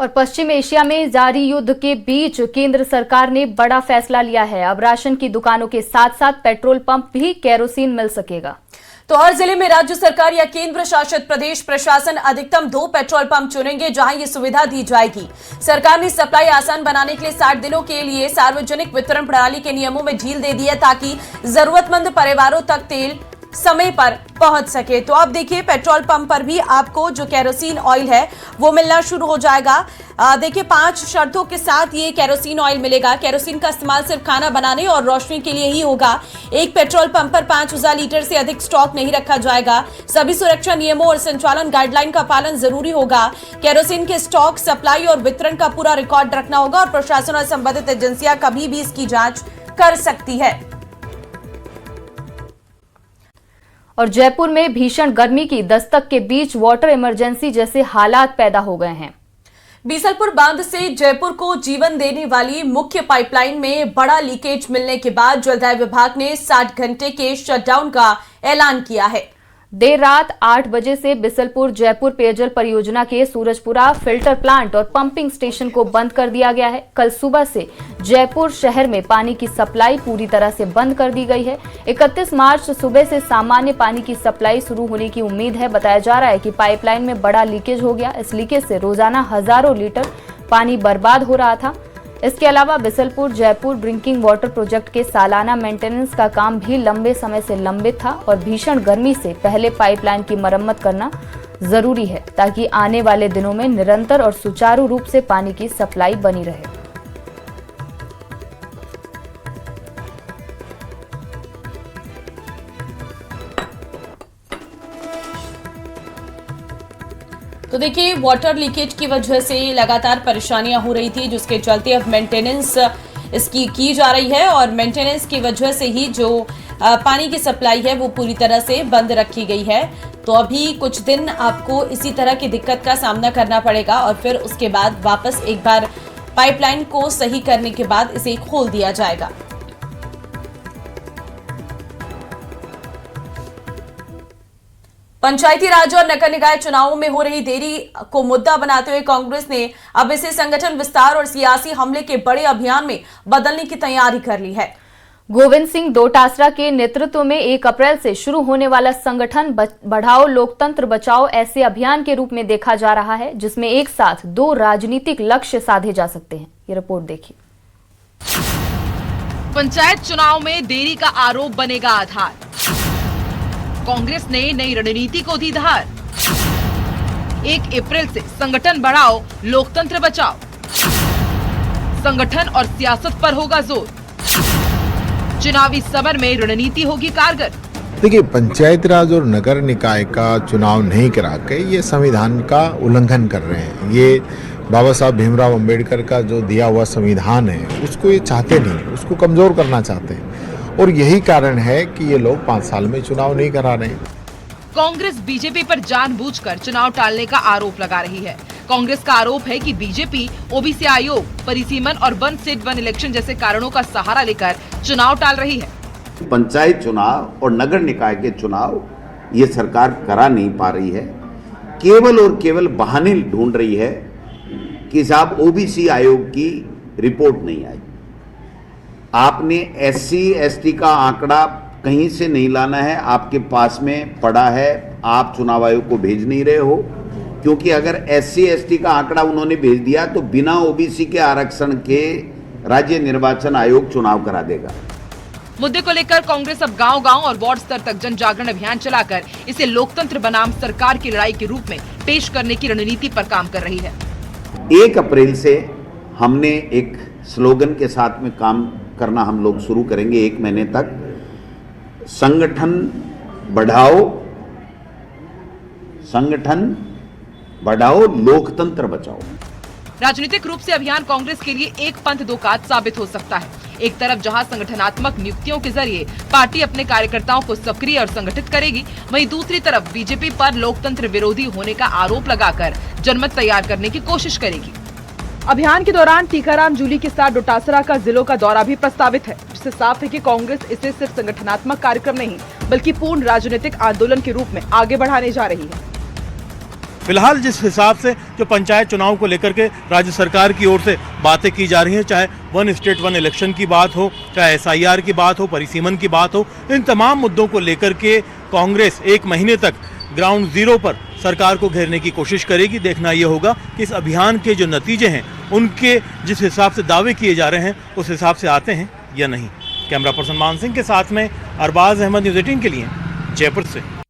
और पश्चिम एशिया में जारी युद्ध के बीच केंद्र सरकार ने बड़ा फैसला लिया है। अब राशन की दुकानों के साथ साथ पेट्रोल पंप भी केरोसिन मिल सकेगा। तो हर जिले में राज्य सरकार या केंद्र शासित प्रदेश प्रशासन अधिकतम 2 पेट्रोल पंप चुनेंगे जहां ये सुविधा दी जाएगी। सरकार ने सप्लाई आसान बनाने के लिए 60 दिनों के लिए सार्वजनिक वितरण प्रणाली के नियमों में ढील दे दी है ताकि जरूरतमंद परिवारों तक तेल समय पर पहुंच सके। तो आप देखिए पेट्रोल पंप पर भी आपको जो केरोसिन ऑयल है वो मिलना शुरू हो जाएगा। देखिए 5 शर्तों के साथ ये केरोसिन ऑयल मिलेगा। केरोसिन का इस्तेमाल सिर्फ खाना बनाने और रोशनी के लिए ही होगा। एक पेट्रोल पंप पर 5000 लीटर से अधिक स्टॉक नहीं रखा जाएगा। सभी सुरक्षा नियमों और संचालन गाइडलाइन का पालन जरूरी होगा। केरोसिन के स्टॉक, सप्लाई और वितरण का पूरा रिकॉर्ड रखना होगा और प्रशासन और संबंधित एजेंसियां कभी भी इसकी जांच कर सकती है। और जयपुर में भीषण गर्मी की दस्तक के बीच वाटर इमरजेंसी जैसे हालात पैदा हो गए हैं। बीसलपुर बांध से जयपुर को जीवन देने वाली मुख्य पाइपलाइन में बड़ा लीकेज मिलने के बाद जलदाय विभाग ने 60 घंटे के शटडाउन का ऐलान किया है। देर रात 8 बजे से बिसलपुर जयपुर पेयजल परियोजना के सूरजपुरा फिल्टर प्लांट और पंपिंग स्टेशन को बंद कर दिया गया है। कल सुबह से जयपुर शहर में पानी की सप्लाई पूरी तरह से बंद कर दी गई है। 31 मार्च सुबह से सामान्य पानी की सप्लाई शुरू होने की उम्मीद है। बताया जा रहा है कि पाइपलाइन में बड़ा लीकेज हो गया। इस लीकेज से रोजाना हजारों लीटर पानी बर्बाद हो रहा था। इसके अलावा Bisalpur Jaipur drinking water project के सालाना मेंटेनेंस का काम भी लंबे समय से लंबित था और भीषण गर्मी से पहले पाइपलाइन की मरम्मत करना जरूरी है ताकि आने वाले दिनों में निरंतर और सुचारू रूप से पानी की सप्लाई बनी रहे। तो देखिए वाटर लीकेज की वजह से लगातार परेशानियां हो रही थी, जिसके चलते अब मेंटेनेंस इसकी की जा रही है और मेंटेनेंस की वजह से ही जो पानी की सप्लाई है वो पूरी तरह से बंद रखी गई है। तो अभी कुछ दिन आपको इसी तरह की दिक्कत का सामना करना पड़ेगा और फिर उसके बाद वापस एक बार पाइपलाइन को सही करने के बाद इसे खोल दिया जाएगा। पंचायती राज और नगर निकाय चुनावों में हो रही देरी को मुद्दा बनाते हुए कांग्रेस ने अब इसे संगठन विस्तार और सियासी हमले के बड़े अभियान में बदलने की तैयारी कर ली है। गोविंद सिंह डोटासरा के नेतृत्व में 1 अप्रैल से शुरू होने वाला संगठन बढ़ाओ लोकतंत्र बचाओ ऐसे अभियान के रूप में देखा जा रहा है, जिसमें एक साथ 2 राजनीतिक लक्ष्य साधे जा सकते हैं। ये रिपोर्ट देखिए। पंचायत चुनाव में देरी का आरोप बनेगा आधार। कांग्रेस ने नई रणनीति को दी धार। 1 अप्रैल से संगठन बढ़ाओ लोकतंत्र बचाओ। संगठन और सियासत पर होगा जोर। चुनावी समर में रणनीति होगी कारगर। देखिए, पंचायत राज और नगर निकाय का चुनाव नहीं करा के ये संविधान का उल्लंघन कर रहे हैं। ये बाबा साहब भीमराव अंबेडकर का जो दिया हुआ संविधान है उसको ये चाहते नहीं, उसको कमजोर करना चाहते हैं और यही कारण है कि ये लोग 5 साल में चुनाव नहीं करा रहे। कांग्रेस बीजेपी पर जानबूझकर चुनाव टालने का आरोप लगा रही है। कांग्रेस का आरोप है कि बीजेपी ओबीसी आयोग, परिसीमन और 1 स्टेट 1 इलेक्शन जैसे कारणों का सहारा लेकर चुनाव टाल रही है। पंचायत चुनाव और नगर निकाय के चुनाव ये सरकार करा नहीं पा रही है। केवल और केवल बहाने ढूंढ रही है कि साहब ओबीसी आयोग की रिपोर्ट नहीं आई। आपने SC ST का आंकड़ा कहीं से नहीं लाना है, आपके पास में पड़ा है, आप चुनाव आयोग को भेज नहीं रहे हो, क्योंकि अगर SC ST का आंकड़ा उन्होंने भेज दिया तो बिना ओबीसी के आरक्षण के राज्य निर्वाचन आयोग चुनाव करा देगा। मुद्दे को लेकर कांग्रेस अब गांव-गांव और वार्ड स्तर तक जन जागरण अभियान चलाकर इसे लोकतंत्र बनाम सरकार की लड़ाई के रूप में पेश करने की रणनीति पर काम कर रही है। 1 अप्रैल से हमने एक स्लोगन के साथ में काम करना हम लोग शुरू करेंगे 1 महीने तक। संगठन बढ़ाओ लोकतंत्र बचाओ। राजनीतिक रूप से अभियान कांग्रेस के लिए एक पंथ 2 काज साबित हो सकता है। एक तरफ जहां संगठनात्मक नियुक्तियों के जरिए पार्टी अपने कार्यकर्ताओं को सक्रिय और संगठित करेगी, वहीं दूसरी तरफ बीजेपी पर लोकतंत्र विरोधी होने का आरोप लगाकर जनमत तैयार करने की कोशिश करेगी। अभियान के दौरान टीकाराम जूली के साथ डोटासरा का जिलों का दौरा भी प्रस्तावित है, जिससे साफ है कि कांग्रेस इसे सिर्फ संगठनात्मक कार्यक्रम नहीं बल्कि पूर्ण राजनीतिक आंदोलन के रूप में आगे बढ़ाने जा रही है। फिलहाल जिस हिसाब से जो पंचायत चुनाव को लेकर के राज्य सरकार की ओर से बातें की जा रही हैं, चाहे वन स्टेट वन इलेक्शन की बात हो, चाहे SIR की बात हो, परिसीमन की बात हो, इन तमाम मुद्दों को लेकर के कांग्रेस 1 महीने तक ग्राउंड जीरो पर सरकार को घेरने की कोशिश करेगी। देखना यह होगा कि इस अभियान के जो नतीजे हैं उनके जिस हिसाब से दावे किए जा रहे हैं उस हिसाब से आते हैं या नहीं। कैमरा पर्सन मान सिंह के साथ में अरबाज अहमद, न्यूज़ 18 के लिए जयपुर से।